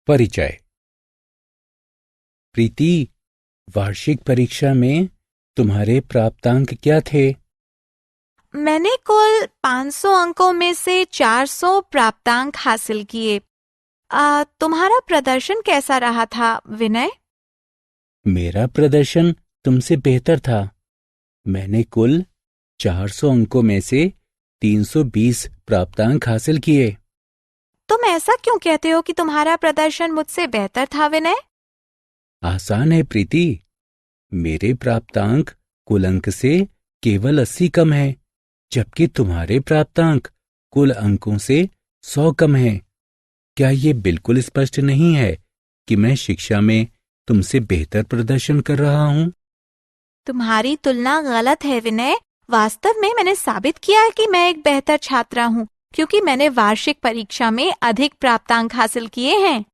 परिचय। प्रीति, वार्षिक परीक्षा में तुम्हारे प्राप्तांक क्या थे? मैंने कुल 500 अंकों में से 400 प्राप्तांक हासिल किए। तुम्हारा प्रदर्शन कैसा रहा था, विनय? मेरा प्रदर्शन तुमसे बेहतर था। मैंने कुल 400 अंकों में से 320 प्राप्तांक हासिल किए। तुम ऐसा क्यों कहते हो कि तुम्हारा प्रदर्शन मुझसे बेहतर था, विनय? आसान है प्रीति। मेरे प्राप्तांक कुल अंक से केवल 80 कम है, जबकि तुम्हारे प्राप्तांक कुल अंकों से 100 कम है। क्या ये बिल्कुल स्पष्ट नहीं है कि मैं शिक्षा में तुमसे बेहतर प्रदर्शन कर रहा हूं? तुम्हारी तुलना गलत है, विनय। वास्तव में मैंने साबित किया है कि मैं एक बेहतर छात्रा हूँ, क्योंकि मैंने वार्षिक परीक्षा में अधिक प्राप्तांक हासिल किए हैं।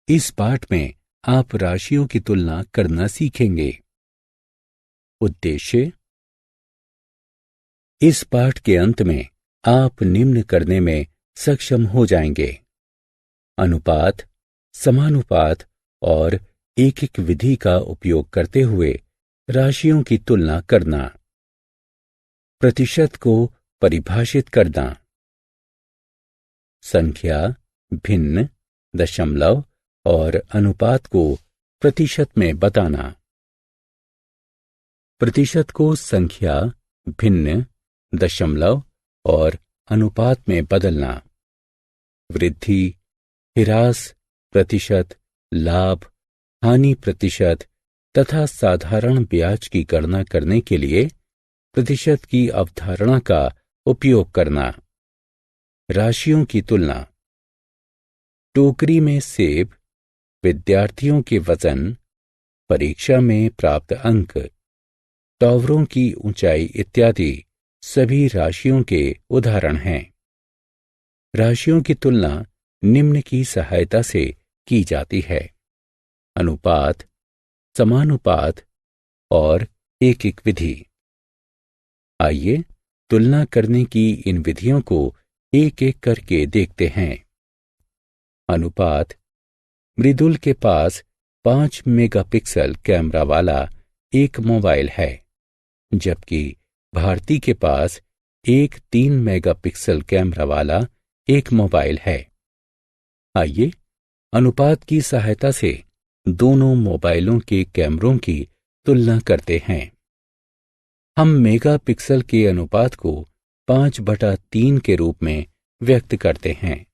इस पाठ में आप राशियों की तुलना करना सीखेंगे। उद्देश्य। इस पाठ के अंत में आप निम्न करने में सक्षम हो जाएंगे: अनुपात, समानुपात और एक एक विधि का उपयोग करते हुए राशियों की तुलना करना, प्रतिशत को परिभाषित करना, संख्या, भिन्न, दशमलव और अनुपात को प्रतिशत में बताना, प्रतिशत को संख्या, भिन्न, दशमलव और अनुपात में बदलना, वृद्धि, ह्रास, प्रतिशत, लाभ, हानि प्रतिशत तथा साधारण ब्याज की गणना करने के लिए प्रतिशत की अवधारणा का उपयोग करना। राशियों की तुलना। टोकरी में सेब, विद्यार्थियों के वजन, परीक्षा में प्राप्त अंक, टावरों की ऊंचाई इत्यादि सभी राशियों के उदाहरण हैं। राशियों की तुलना निम्न की सहायता से की जाती है: अनुपात, समानुपात और एक एक विधि। आइए तुलना करने की इन विधियों को एक एक करके देखते हैं। अनुपात। मृदुल के पास 5 मेगापिक्सल कैमरा वाला एक मोबाइल है, जबकि भारती के पास एक 3 मेगापिक्सल कैमरा वाला एक मोबाइल है। आइए अनुपात की सहायता से दोनों मोबाइलों के कैमरों की तुलना करते हैं। हम मेगापिक्सल के अनुपात को 5/3 के रूप में व्यक्त करते हैं।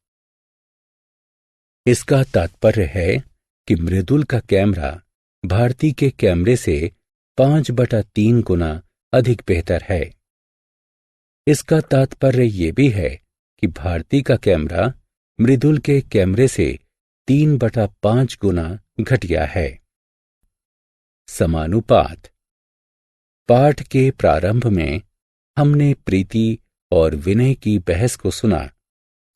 इसका तात्पर्य है कि मृदुल का कैमरा भारती के कैमरे से 5/3 गुना अधिक बेहतर है। इसका तात्पर्य यह भी है कि भारती का कैमरा मृदुल के कैमरे से 3/5 गुना घटिया है। समानुपात। पाठ के प्रारंभ में हमने प्रीति और विनय की बहस को सुना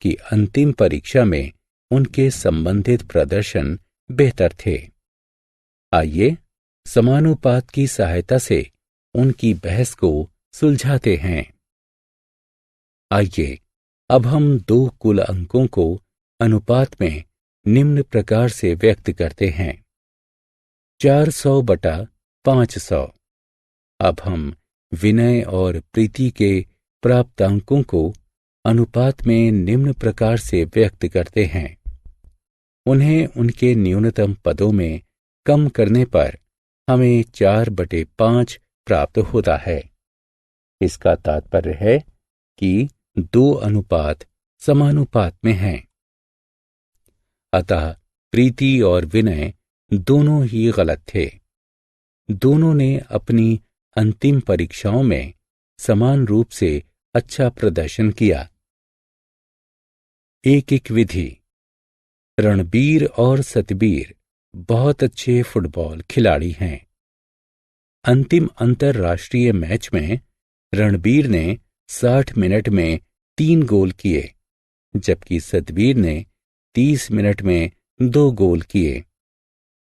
कि अंतिम परीक्षा में उनके संबंधित प्रदर्शन बेहतर थे। आइए समानुपात की सहायता से उनकी बहस को सुलझाते हैं। आइए अब हम दो कुल अंकों को अनुपात में निम्न प्रकार से व्यक्त करते हैं: 400/500। अब हम विनय और प्रीति के प्राप्तांकों को अनुपात में निम्न प्रकार से व्यक्त करते हैं। उन्हें उनके न्यूनतम पदों में कम करने पर हमें 4/5 प्राप्त होता है। इसका तात्पर्य है कि 2 अनुपात समानुपात में हैं। अतः प्रीति और विनय दोनों ही गलत थे। दोनों ने अपनी अंतिम परीक्षाओं में समान रूप से अच्छा प्रदर्शन किया। एक एक विधि। रणबीर और सतबीर बहुत अच्छे फुटबॉल खिलाड़ी हैं। अंतिम अंतरराष्ट्रीय मैच में रणबीर ने 60 मिनट में 3 गोल किए, जबकि सतबीर ने 30 मिनट में 2 गोल किए।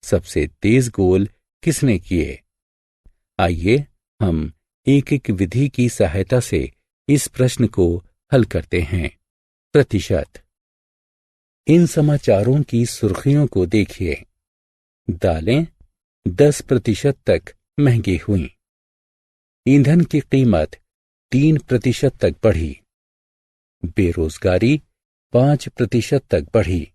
सबसे तेज गोल किसने किए? आइए हम एक एक विधि की सहायता से इस प्रश्न को हल करते हैं। प्रतिशत। इन समाचारों की सुर्खियों को देखिए। दालें 10% तक महंगी हुईं। ईंधन की कीमत 3% तक बढ़ी। बेरोजगारी 5% तक बढ़ी।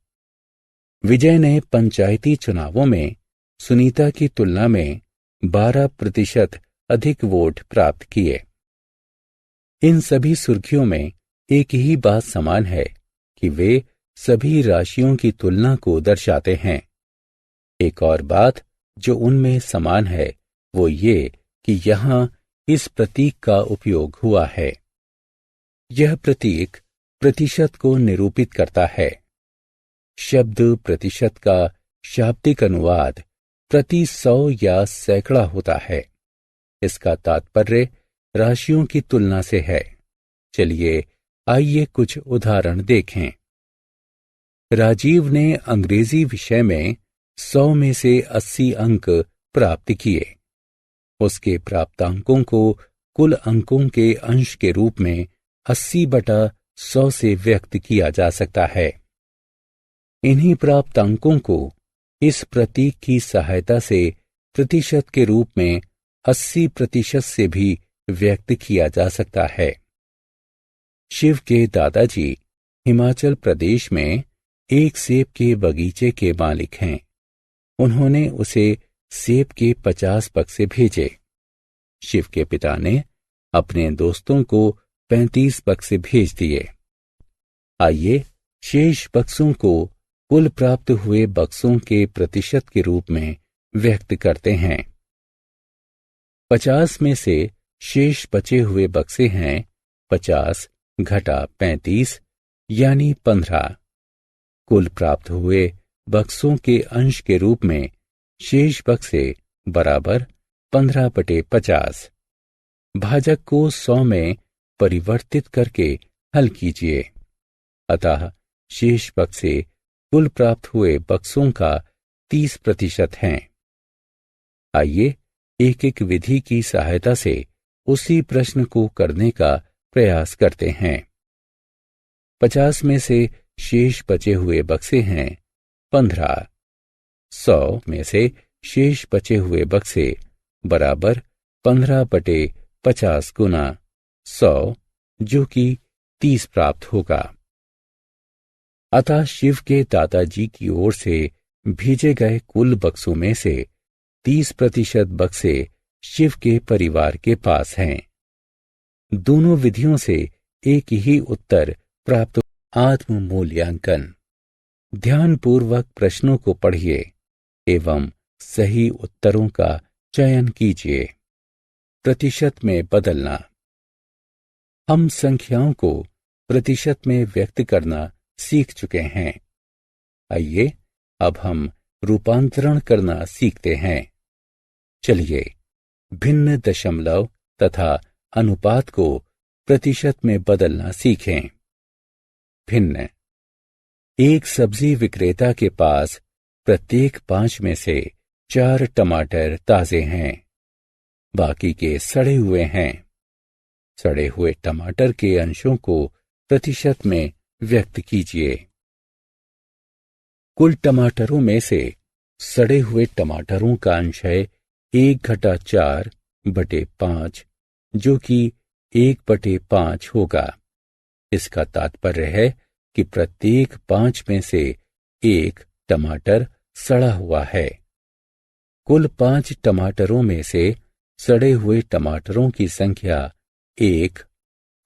विजय ने पंचायती चुनावों में सुनीता की तुलना में 12% अधिक वोट प्राप्त किए। इन सभी सुर्खियों में एक ही बात समान है कि वे सभी राशियों की तुलना को दर्शाते हैं। एक और बात जो उनमें समान है वो ये कि यहाँ इस प्रतीक का उपयोग हुआ है। यह प्रतीक प्रतिशत को निरूपित करता है। शब्द प्रतिशत का शाब्दिक अनुवाद प्रति 100 या सैकड़ा होता है। इसका तात्पर्य राशियों की तुलना से है। चलिए आइए कुछ उदाहरण देखें। राजीव ने अंग्रेजी विषय में 100 में से 80 अंक प्राप्त किए। उसके प्राप्तांकों को कुल अंकों के अंश के रूप में 80/100 से व्यक्त किया जा सकता है। इन्हीं प्राप्तांकों को इस प्रतीक की सहायता से प्रतिशत के रूप में 80% से भी व्यक्त किया जा सकता है। शिव के दादाजी हिमाचल प्रदेश में एक सेब के बगीचे के मालिक हैं। उन्होंने उसे सेब के 50 बक्से भेजे। शिव के पिता ने अपने दोस्तों को 35 बक्से भेज दिए। आइए शेष बक्सों को कुल प्राप्त हुए बक्सों के प्रतिशत के रूप में व्यक्त करते हैं। 50 में से शेष बचे हुए बक्से हैं 50 घटा 35 यानी 15। कुल प्राप्त हुए बक्सों के अंश के रूप में शेष बक्से बराबर 15/50। भाजक को 100 में परिवर्तित करके हल कीजिए। अतः शेष बक्से कुल प्राप्त हुए बक्सों का 30% हैं। आइए एक एक विधि की सहायता से उसी प्रश्न को करने का प्रयास करते हैं। 50 में से शेष बचे हुए बक्से हैं 15। 100 में से शेष बचे हुए बक्से बराबर 15/50 गुना 100 जो कि 30 प्राप्त होगा। अतः शिव के दादाजी की ओर से भेजे गए कुल बक्सों में से 30% बक्से शिव के परिवार के पास हैं। दोनों विधियों से एक ही उत्तर प्राप्त। आत्म मूल्यांकन। ध्यानपूर्वक प्रश्नों को पढ़िए एवं सही उत्तरों का चयन कीजिए। प्रतिशत में बदलना। हम संख्याओं को प्रतिशत में व्यक्त करना सीख चुके हैं। आइए अब हम रूपांतरण करना सीखते हैं। चलिए भिन्न दशमलव तथा अनुपात को प्रतिशत में बदलना सीखें। भिन्न। एक सब्जी विक्रेता के पास प्रत्येक 5 में से 4 टमाटर ताजे हैं, बाकी के सड़े हुए हैं। सड़े हुए टमाटर के अंशों को प्रतिशत में व्यक्त कीजिए। कुल टमाटरों में से सड़े हुए टमाटरों का अंश है 1/4/5 जो कि 1/5 होगा। इसका तात्पर्य है कि प्रत्येक 5 में से 1 टमाटर सड़ा हुआ है। कुल 5 टमाटरों में से सड़े हुए टमाटरों की संख्या 1।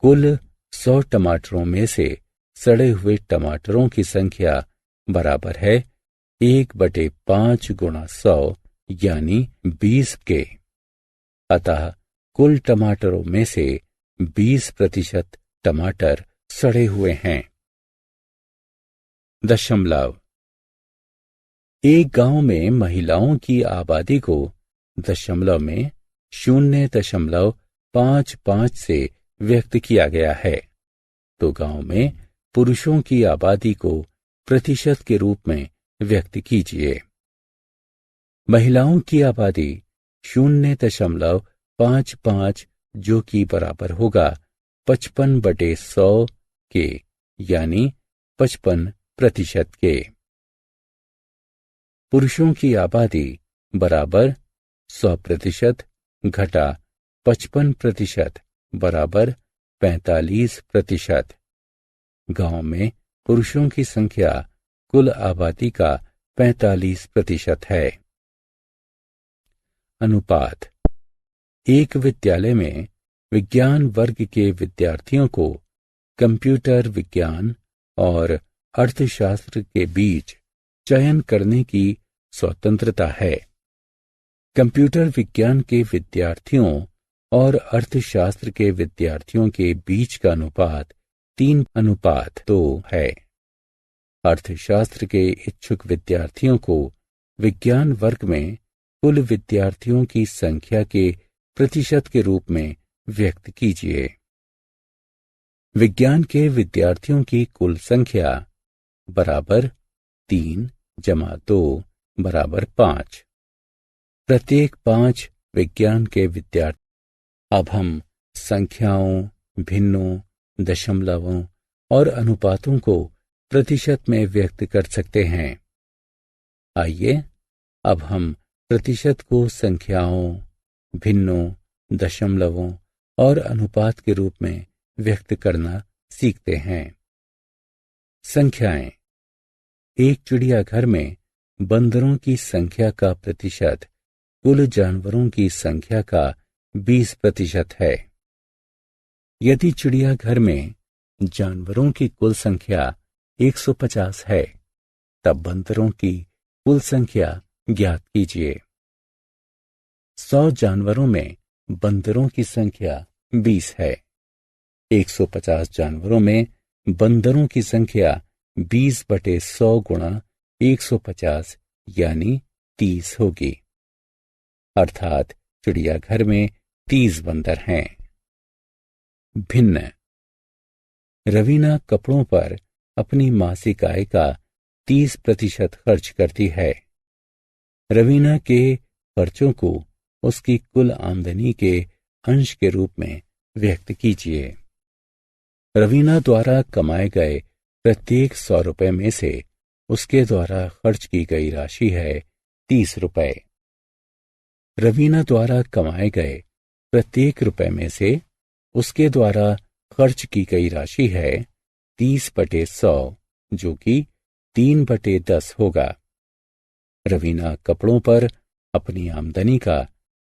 कुल 100 टमाटरों में से सड़े हुए टमाटरों की संख्या बराबर है 1/5 गुणा 100 यानी 20 के। अतः कुल टमाटरों में से 20% टमाटर सड़े हुए हैं। दशमलव। एक गांव में महिलाओं की आबादी को दशमलव में 0.55 से व्यक्त किया गया है, तो गांव में पुरुषों की आबादी को प्रतिशत के रूप में व्यक्त कीजिए। महिलाओं की आबादी 0.55 जो कि बराबर होगा 55/100 के यानी 55 प्रतिशत के। पुरुषों की आबादी बराबर 100% घटा 55% बराबर 45%। गांव में पुरुषों की संख्या कुल आबादी का 45% है। अनुपात। एक विद्यालय में विज्ञान वर्ग के विद्यार्थियों को कंप्यूटर विज्ञान और अर्थशास्त्र के बीच चयन करने की स्वतंत्रता है। कंप्यूटर विज्ञान के विद्यार्थियों और अर्थशास्त्र के विद्यार्थियों के बीच का अनुपात 3:2 है। अर्थशास्त्र के इच्छुक विद्यार्थियों को विज्ञान वर्ग में कुल विद्यार्थियों की संख्या के प्रतिशत के रूप में व्यक्त कीजिए। विज्ञान के विद्यार्थियों की कुल संख्या बराबर 3 + 2 बराबर 5। प्रत्येक 5 विज्ञान के विद्यार्थी। अब हम संख्याओं, भिन्नों, दशमलवों और अनुपातों को प्रतिशत में व्यक्त कर सकते हैं। आइए अब हम प्रतिशत को संख्याओं, भिन्नों, दशमलवों और अनुपात के रूप में व्यक्त करना सीखते हैं। संख्याएं। एक चिड़ियाघर में बंदरों की संख्या का प्रतिशत कुल जानवरों की संख्या का 20% है। यदि चिड़ियाघर में जानवरों की कुल संख्या 150 है, तब बंदरों की कुल संख्या ज्ञात कीजिए। 100 जानवरों में बंदरों की संख्या 20 है। 150 जानवरों में बंदरों की संख्या 20/100 गुणा 150 यानी 30 होगी। अर्थात चिड़ियाघर में 30 बंदर हैं। भिन्न। रवीना कपड़ों पर अपनी मासिक आय का 30% खर्च करती है। रवीना के खर्चों को उसकी कुल आमदनी के अंश के रूप में व्यक्त कीजिए। रवीना द्वारा कमाए गए प्रत्येक 100 रुपए में से उसके द्वारा खर्च की गई राशि है 30 रुपए। रवीना द्वारा कमाए गए प्रत्येक रुपए में से उसके द्वारा खर्च की गई राशि है 30/100, जो कि 3/10 होगा। रवीना कपड़ों पर अपनी आमदनी का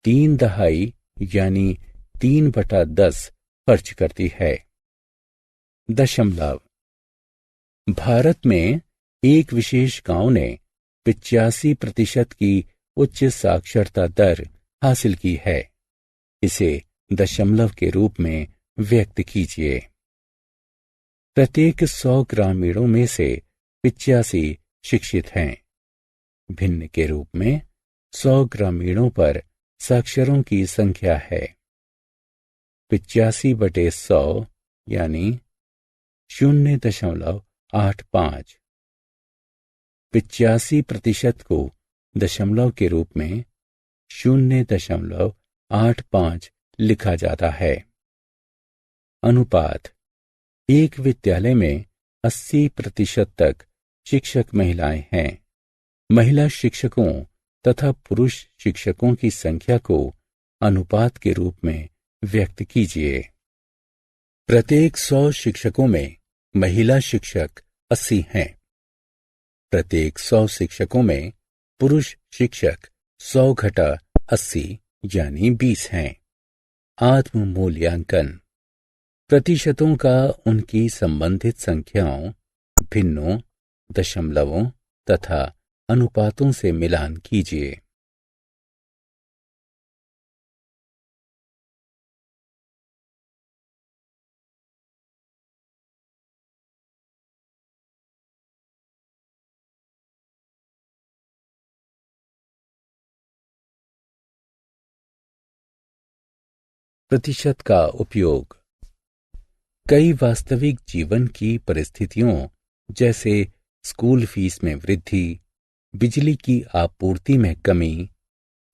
3/4 यानी 3/10 खर्च करती है। दशमलव। भारत में एक विशेष गांव ने 85% की उच्च साक्षरता दर हासिल की है। इसे दशमलव के रूप में व्यक्त कीजिए। प्रत्येक 100 ग्रामीणों में से 85 शिक्षित हैं। भिन्न के रूप में 100 ग्रामीणों पर साक्षरों की संख्या है। 85/100 यानी 0.85। 85% को दशमलव के रूप में 0.85 लिखा जाता है। अनुपात। एक विद्यालय में 80% तक शिक्षक महिलाएं हैं। महिला शिक्षकों तथा पुरुष शिक्षकों की संख्या को अनुपात के रूप में व्यक्त कीजिए। प्रत्येक 100 शिक्षकों में महिला शिक्षक 80 हैं। प्रत्येक 100 शिक्षकों में पुरुष शिक्षक 100 घटा 80 यानी 20 हैं। आत्म मूल्यांकन। प्रतिशतों का उनकी संबंधित संख्याओं, भिन्नों, दशमलवों तथा अनुपातों से मिलान कीजिए। प्रतिशत का उपयोग। कई वास्तविक जीवन की परिस्थितियों जैसे स्कूल फीस में वृद्धि, बिजली की आपूर्ति में कमी,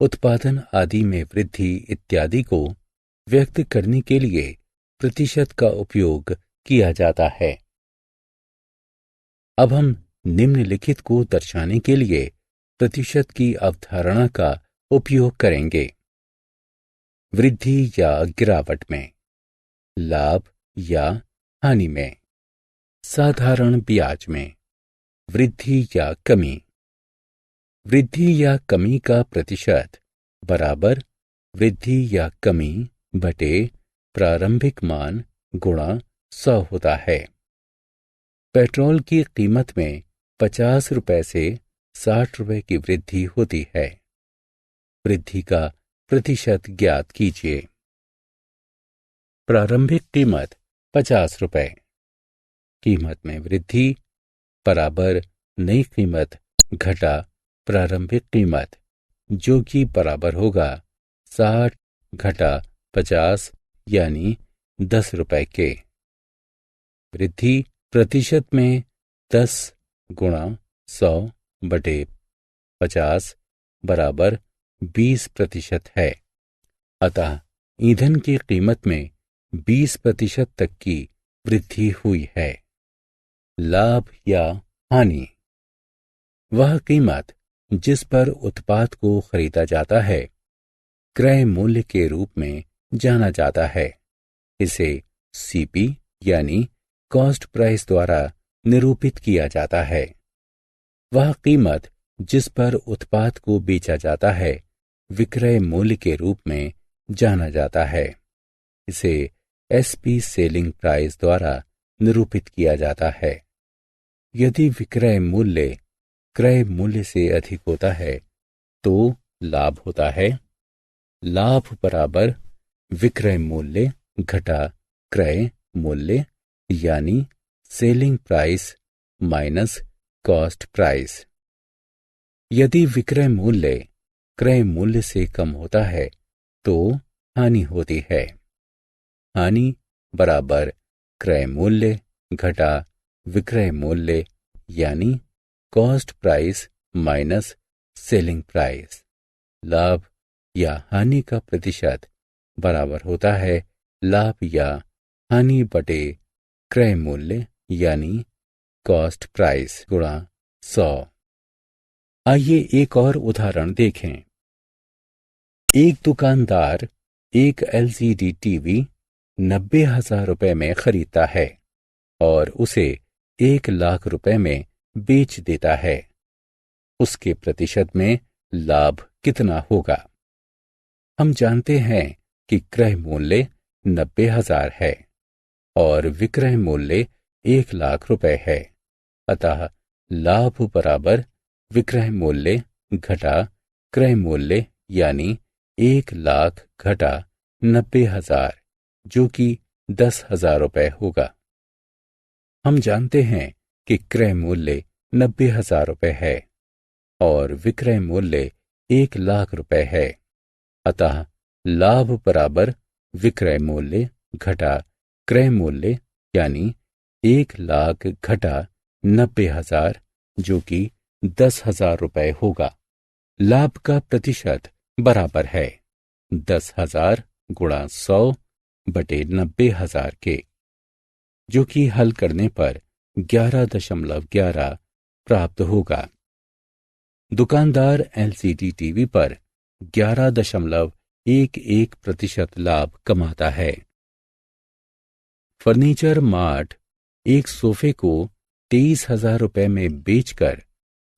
उत्पादन आदि में वृद्धि इत्यादि को व्यक्त करने के लिए प्रतिशत का उपयोग किया जाता है। अब हम निम्नलिखित को दर्शाने के लिए प्रतिशत की अवधारणा का उपयोग करेंगे। वृद्धि या गिरावट में, लाभ या हानि में, साधारण ब्याज में, वृद्धि या कमी। वृद्धि या कमी का प्रतिशत बराबर वृद्धि या कमी बटे प्रारंभिक मान गुणा 100 होता है। पेट्रोल की कीमत में 50 रुपए से 60 रुपए की वृद्धि होती है। वृद्धि का प्रतिशत ज्ञात कीजिए। प्रारंभिक कीमत 50 रुपए, कीमत में वृद्धि बराबर नई कीमत घटा प्रारंभिक कीमत, जो कि बराबर होगा 60 घटा 50 यानी 10 रुपए के। वृद्धि प्रतिशत में 10 गुणा 100 बटे 50 बराबर 20% है। अतः ईंधन की कीमत में 20% तक की वृद्धि हुई है। लाभ या हानि, वह कीमत जिस पर उत्पाद को खरीदा जाता है क्रय मूल्य के रूप में जाना जाता है। इसे सीपी यानी कॉस्ट प्राइस द्वारा निरूपित किया जाता है। वह कीमत जिस पर उत्पाद को बेचा जाता है विक्रय मूल्य के रूप में जाना जाता है। इसे एसपी सेलिंग प्राइस द्वारा निरूपित किया जाता है। यदि विक्रय मूल्य क्रय मूल्य से अधिक होता है तो लाभ होता है। लाभ बराबर विक्रय मूल्य घटा क्रय मूल्य यानी selling price minus cost price. यदि विक्रय मूल्य क्रय मूल्य से कम होता है तो हानि होती है। हानि बराबर क्रय मूल्य घटा विक्रय मूल्य यानी cost price minus selling price. लाभ या हानि का प्रतिशत बराबर होता है लाभ या हानि बटे क्रय मूल्य यानी कॉस्ट प्राइस गुणा 100। आइए एक और उदाहरण देखें। एक दुकानदार एक एलसीडी टीवी 90,000 रुपए में खरीदता है और उसे 1 लाख रुपए में बेच देता है। उसके प्रतिशत में लाभ कितना होगा? हम जानते हैं कि क्रय मूल्य 90,000 है और विक्रय मूल्य 1 लाख रुपए है। अतः लाभ बराबर विक्रय मूल्य घटा क्रय मूल्य यानी 1 लाख घटा 90,000 जो कि 10,000 रुपए होगा। हम जानते हैं कि क्रय मूल्य 90,000 रुपए है और विक्रय मूल्य 1 लाख रुपए है। अतः लाभ बराबर विक्रय मूल्य घटा क्रय मूल्य यानी 1 लाख घटा 90,000 जो कि 10,000 रुपए होगा। लाभ का प्रतिशत बराबर है 10,000 गुणा 100 बटे 90,000 के, जो कि हल करने पर 11.11 प्राप्त होगा। दुकानदार एलसीडी टीवी पर 11.11% लाभ कमाता है। फर्नीचर मार्ट एक सोफे को 23,000 रुपए में बेचकर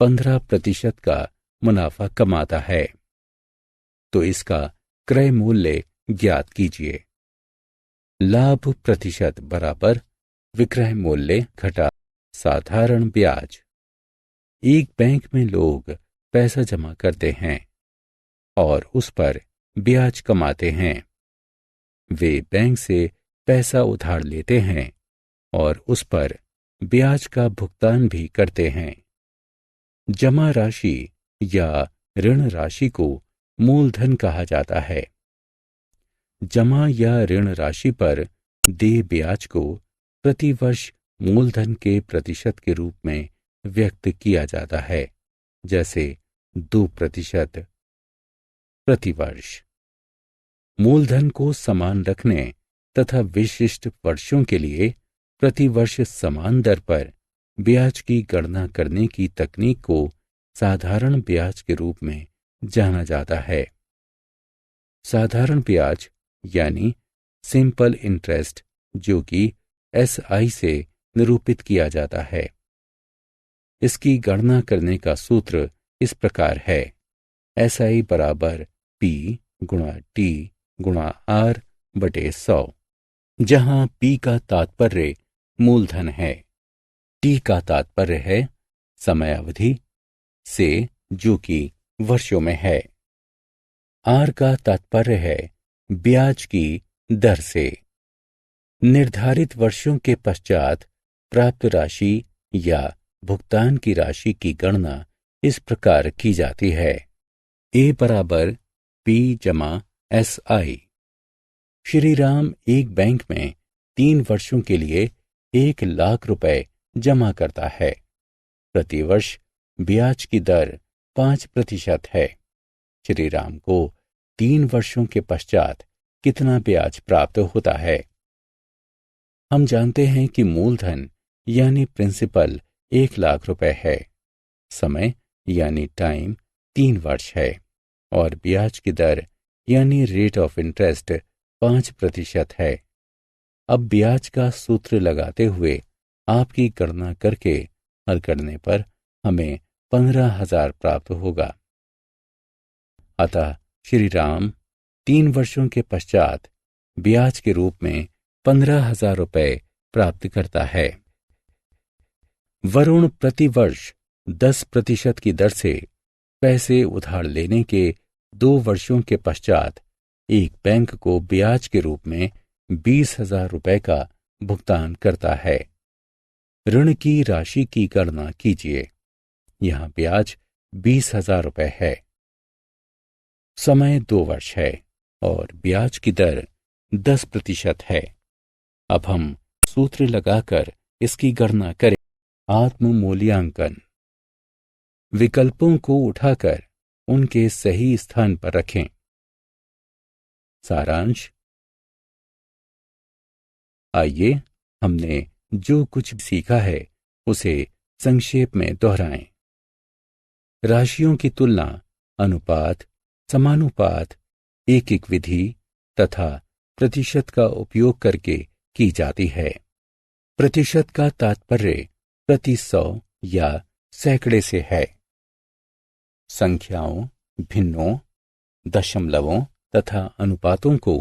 15% का मुनाफा कमाता है। तो इसका क्रय मूल्य ज्ञात कीजिए। लाभ प्रतिशत बराबर विक्रय मूल्य घटा साधारण ब्याज। एक बैंक में लोग पैसा जमा करते हैं और उस पर ब्याज कमाते हैं। वे बैंक से पैसा उधार लेते हैं और उस पर ब्याज का भुगतान भी करते हैं। जमा राशि या ऋण राशि को मूलधन कहा जाता है। जमा या ऋण राशि पर देय ब्याज को प्रतिवर्ष मूलधन के प्रतिशत के रूप में व्यक्त किया जाता है, जैसे 2% प्रतिवर्ष। मूलधन को समान रखने तथा विशिष्ट वर्षों के लिए प्रतिवर्ष समान दर पर ब्याज की गणना करने की तकनीक को साधारण ब्याज के रूप में जाना जाता है। साधारण ब्याज यानी सिंपल इंटरेस्ट, जो कि SI से निरूपित किया जाता है। इसकी गणना करने का सूत्र इस प्रकार है: SI बराबर P गुणा T गुणा R बटे 100, जहां P का तात्पर्य मूलधन है, T का तात्पर्य है समयावधि से, जो कि वर्षों में है, R का तात्पर्य है ब्याज की दर से। निर्धारित वर्षों के पश्चात प्राप्त राशि या भुगतान की राशि की गणना इस प्रकार की जाती है: A बराबर P जमा SI। श्री राम एक बैंक में 3 वर्षों के लिए 1 लाख रुपए जमा करता है। प्रतिवर्ष ब्याज की दर 5% है। श्री राम को 3 वर्षों के पश्चात कितना ब्याज प्राप्त होता है? हम जानते हैं कि मूलधन यानी प्रिंसिपल 1 लाख रुपए है, समय यानी टाइम 3 वर्ष है, और ब्याज की दर यानी रेट ऑफ इंटरेस्ट 5% है। अब ब्याज का सूत्र लगाते हुए आपकी गणना करके हल करने पर हमें 15,000 प्राप्त होगा। अतः श्री राम 3 वर्षों के पश्चात ब्याज के रूप में 15,000 रुपए प्राप्त करता है। वरुण प्रति वर्ष 10% की दर से पैसे उधार लेने के 2 वर्षों के पश्चात एक बैंक को ब्याज के रूप में 20,000 रुपए का भुगतान करता है। ऋण की राशि की गणना कीजिए। यहां ब्याज 20,000 रुपए है, समय 2 वर्ष है और ब्याज की दर 10% है। अब हम सूत्र लगाकर इसकी गणना करें। आत्म मूल्यांकन। विकल्पों को उठाकर उनके सही स्थान पर रखें। सारांश। आइए हमने जो कुछ सीखा है उसे संक्षेप में दोहराएं। राशियों की तुलना अनुपात, समानुपात, एक विधि तथा प्रतिशत का उपयोग करके की जाती है। प्रतिशत का तात्पर्य प्रति 100 या सैकड़े से है। संख्याओं, भिन्नों, दशमलवों तथा अनुपातों को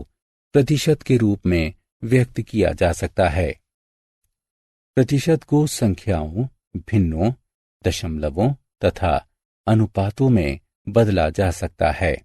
प्रतिशत के रूप में व्यक्त किया जा सकता है। प्रतिशत को संख्याओं, भिन्नों, दशमलवों तथा अनुपातों में बदला जा सकता है।